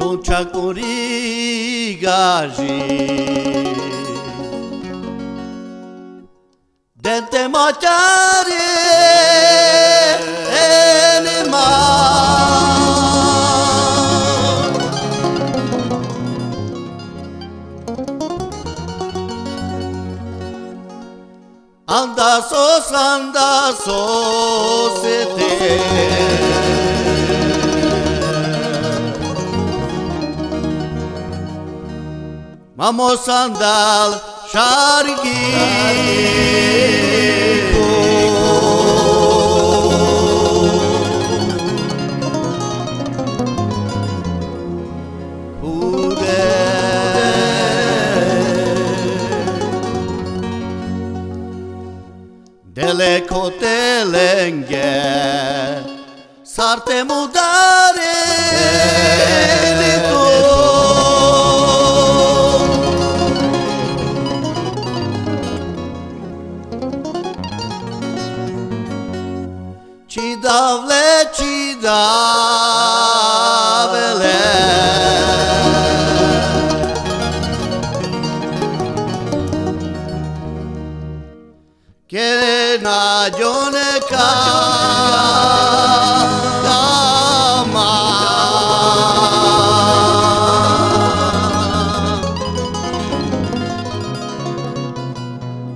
Conchacuri gaji Dente machare enema Anda so sete Mamo sandal shargi Kure Dele kotelenge Sarte mudare Cidavle Che nagione calma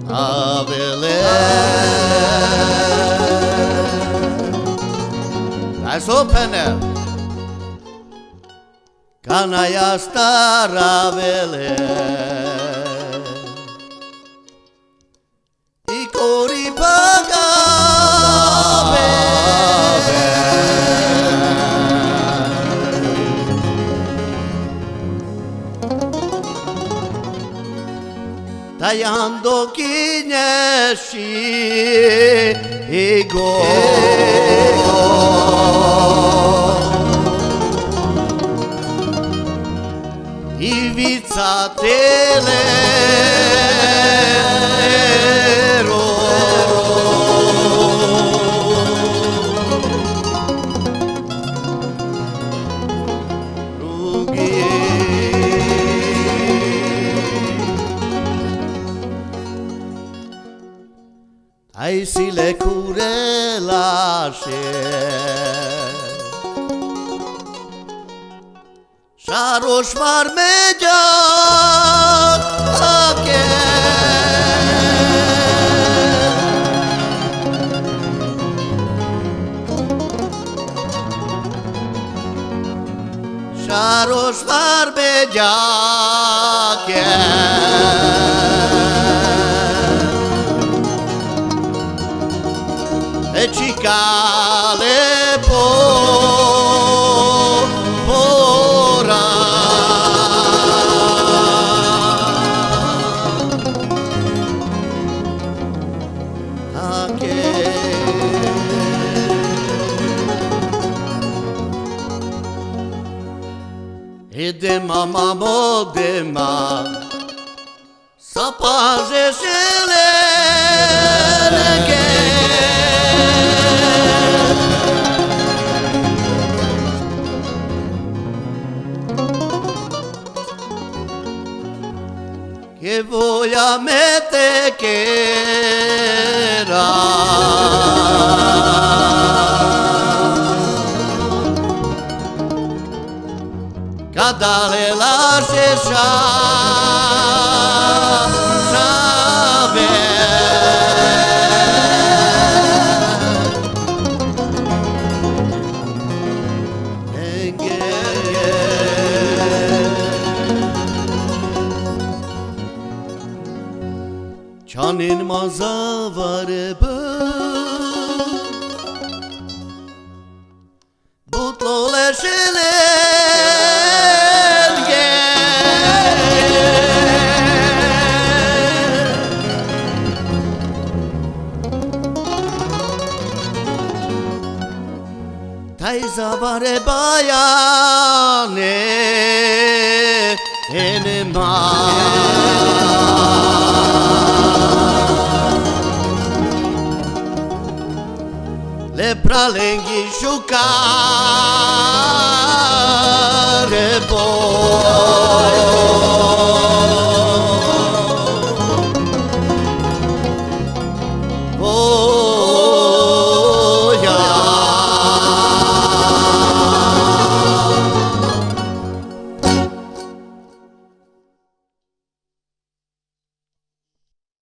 Avele Nice opener. Canaya staravele. I cori pagave. Tagliando chinesci ego. Ivizzatele Ai si le cure lasce Sharosh marmeja ake Sharosh marmeja ake E cicale pora Anche E de mama modema Sapaje shele Che voglia mette che era Cadale la cescia Canin mazavare Butlole şelerge Tayzavare bayane enema Le pralenghi sciucare